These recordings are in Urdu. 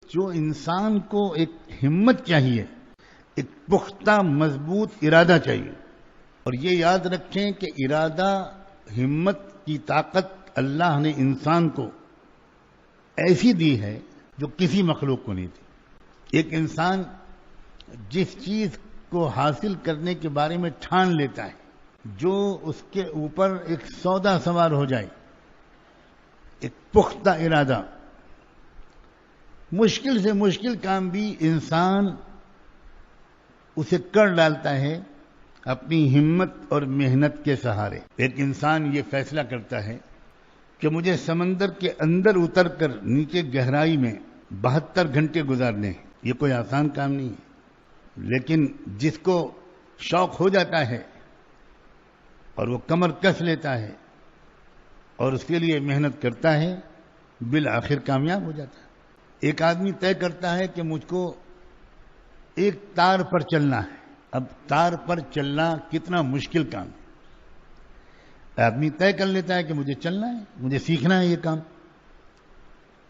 جو انسان کو ایک ہمت چاہیے، ایک پختہ مضبوط ارادہ چاہیے. اور یہ یاد رکھیں کہ ارادہ، ہمت کی طاقت اللہ نے انسان کو ایسی دی ہے جو کسی مخلوق کو نہیں دی. ایک انسان جس چیز کو حاصل کرنے کے بارے میں ٹھان لیتا ہے، جو اس کے اوپر ایک سودا سوار ہو جائے، ایک پختہ ارادہ، مشکل سے مشکل کام بھی انسان اسے کر ڈالتا ہے اپنی ہمت اور محنت کے سہارے. ایک انسان یہ فیصلہ کرتا ہے کہ مجھے سمندر کے اندر اتر کر نیچے گہرائی میں 72 گھنٹے گزارنے ہیں. یہ کوئی آسان کام نہیں ہے، لیکن جس کو شوق ہو جاتا ہے اور وہ کمر کس لیتا ہے اور اس کے لیے محنت کرتا ہے، بالآخر کامیاب ہو جاتا ہے. ایک آدمی طے کرتا ہے کہ مجھ کو ایک تار پر چلنا ہے. اب تار پر چلنا کتنا مشکل کام ہے. آدمی طے کر لیتا ہے کہ مجھے چلنا ہے، مجھے سیکھنا ہے یہ کام.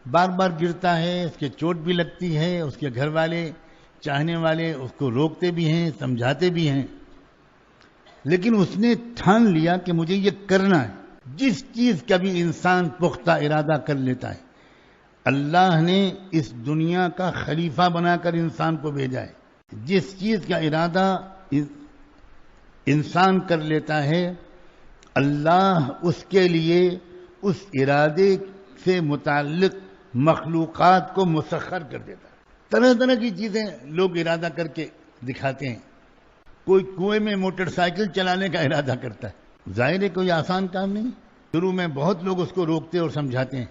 بار بار گرتا ہے، اس کے چوٹ بھی لگتی ہے، اس کے گھر والے، چاہنے والے اس کو روکتے بھی ہیں، سمجھاتے بھی ہیں، لیکن اس نے ٹھان لیا کہ مجھے یہ کرنا ہے. جس چیز کا بھی انسان پختہ ارادہ کر لیتا ہے، اللہ نے اس دنیا کا خلیفہ بنا کر انسان کو بھیجا ہے. جس چیز کا ارادہ انسان کر لیتا ہے، اللہ اس کے لیے اس ارادے سے متعلق مخلوقات کو مسخر کر دیتا ہے. طرح طرح کی چیزیں لوگ ارادہ کر کے دکھاتے ہیں. کوئی کنویں میں موٹر سائیکل چلانے کا ارادہ کرتا ہے. ظاہر ہے کوئی آسان کام نہیں. شروع میں بہت لوگ اس کو روکتے اور سمجھاتے ہیں،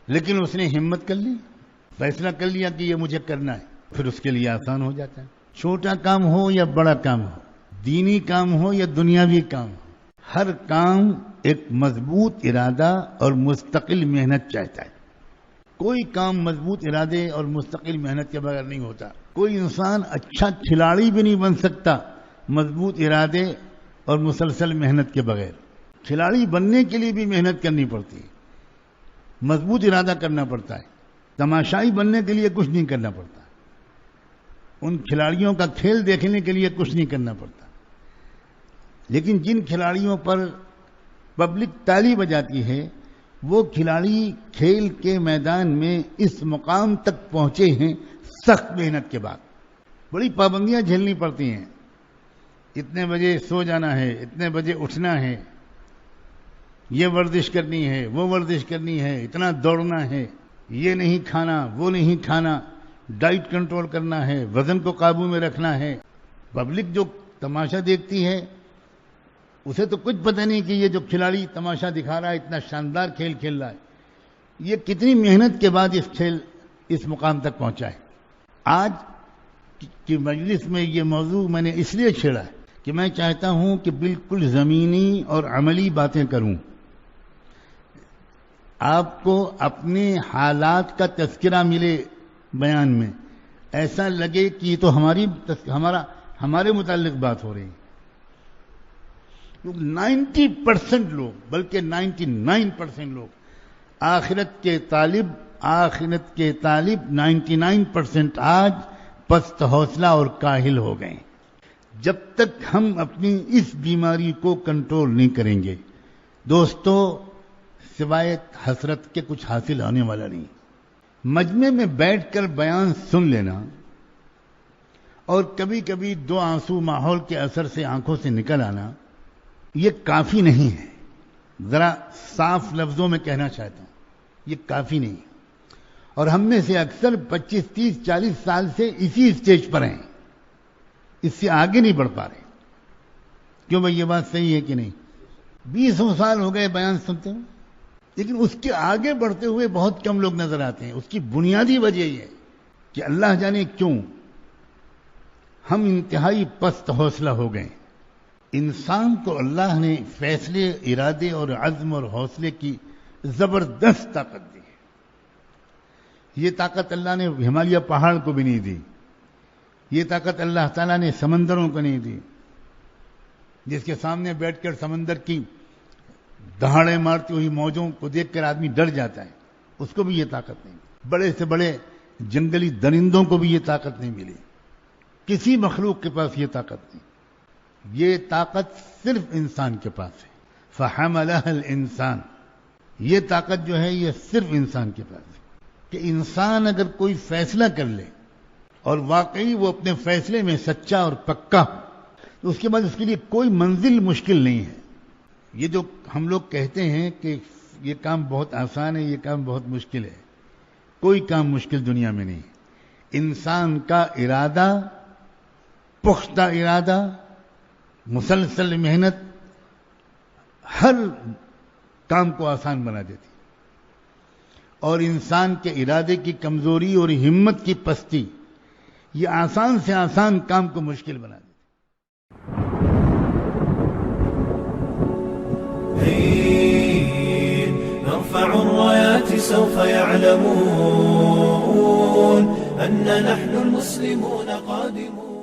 لیکن اس نے ہمت کر لی، فیصلہ کر لیا کہ یہ مجھے کرنا ہے، پھر اس کے لیے آسان ہو جاتا ہے. چھوٹا کام ہو یا بڑا کام ہو، دینی کام ہو یا دنیاوی کام ہو، ہر کام ایک مضبوط ارادہ اور مستقل محنت چاہتا ہے. کوئی کام مضبوط ارادے اور مستقل محنت کے بغیر نہیں ہوتا. کوئی انسان اچھا کھلاڑی بھی نہیں بن سکتا مضبوط ارادے اور مسلسل محنت کے بغیر. کھلاڑی بننے کے لیے بھی محنت کرنی پڑتی ہے، مضبوط ارادہ کرنا پڑتا ہے. تماشائی بننے کے لیے کچھ نہیں کرنا پڑتا، ان کھلاڑیوں کا کھیل دیکھنے کے لیے کچھ نہیں کرنا پڑتا. لیکن جن کھلاڑیوں پر پبلک تالی بجاتی ہے، وہ کھلاڑی کھیل کے میدان میں اس مقام تک پہنچے ہیں سخت محنت کے بعد. بڑی پابندیاں جھیلنی پڑتی ہیں. اتنے بجے سو جانا ہے، اتنے بجے اٹھنا ہے، یہ ورزش کرنی ہے، وہ ورزش کرنی ہے، اتنا دوڑنا ہے، یہ نہیں کھانا، وہ نہیں کھانا، ڈائٹ کنٹرول کرنا ہے، وزن کو قابو میں رکھنا ہے. پبلک جو تماشا دیکھتی ہے اسے تو کچھ پتہ نہیں کہ یہ جو کھلاڑی تماشا دکھا رہا ہے، اتنا شاندار کھیل کھیل رہا ہے، یہ کتنی محنت کے بعد اس مقام تک پہنچا ہے. آج کی مجلس میں یہ موضوع میں نے اس لیے چھیڑا ہے کہ میں چاہتا ہوں کہ بالکل زمینی اور عملی باتیں کروں. آپ کو اپنے حالات کا تذکرہ ملے بیان میں، ایسا لگے کہ یہ تو ہمارے متعلق بات ہو رہی ہے. 90% لوگ، بلکہ 99% لوگ آخرت کے طالب 99% آج پست حوصلہ اور کاہل ہو گئے. جب تک ہم اپنی اس بیماری کو کنٹرول نہیں کریں گے دوستو، سوائے حسرت کے کچھ حاصل ہونے والا نہیں. مجمع میں بیٹھ کر بیان سن لینا اور کبھی کبھی 2 آنسو ماحول کے اثر سے آنکھوں سے نکل آنا، یہ کافی نہیں ہے. ذرا صاف لفظوں میں کہنا چاہتا ہوں، یہ کافی نہیں. اور ہم میں سے اکثر 25، 30، 40 سال سے اسی اسٹیج پر ہیں، اس سے آگے نہیں بڑھ پا رہے. کیوں بھائی، یہ بات صحیح ہے کہ نہیں؟ 20 سال ہو گئے بیان سنتے ہیں، لیکن اس کے آگے بڑھتے ہوئے بہت کم لوگ نظر آتے ہیں. اس کی بنیادی وجہ یہ ہے کہ اللہ جانے کیوں ہم انتہائی پست حوصلہ ہو گئے. انسان کو اللہ نے فیصلے، ارادے اور عزم اور حوصلے کی زبردست طاقت دی ہے. یہ طاقت اللہ نے ہمالیہ پہاڑ کو بھی نہیں دی. یہ طاقت اللہ تعالیٰ نے سمندروں کو نہیں دی. جس کے سامنے بیٹھ کر سمندر کی دہاڑے مارتی ہوئی موجوں کو دیکھ کر آدمی ڈر جاتا ہے، اس کو بھی یہ طاقت نہیں. بڑے سے بڑے جنگلی درندوں کو بھی یہ طاقت نہیں ملی، کسی مخلوق کے پاس یہ طاقت نہیں، یہ طاقت صرف انسان کے پاس ہے۔ فحملها الانسان، یہ طاقت جو ہے یہ صرف انسان کے پاس ہے کہ انسان اگر کوئی فیصلہ کر لے اور واقعی وہ اپنے فیصلے میں سچا اور پکا ہو تو اس کے بعد اس کے لیے کوئی منزل مشکل نہیں ہے۔ یہ جو ہم لوگ کہتے ہیں کہ یہ کام بہت آسان ہے، یہ کام بہت مشکل ہے، کوئی کام مشکل دنیا میں نہیں۔ انسان کا ارادہ، پختہ ارادہ، مسلسل محنت ہر کام کو آسان بنا دیتی، اور انسان کے ارادے کی کمزوری اور ہمت کی پستی یہ آسان سے آسان کام کو مشکل بنا دیتی۔ نرفع الرايات سوف يعلمون أن نحن المسلمون قادمون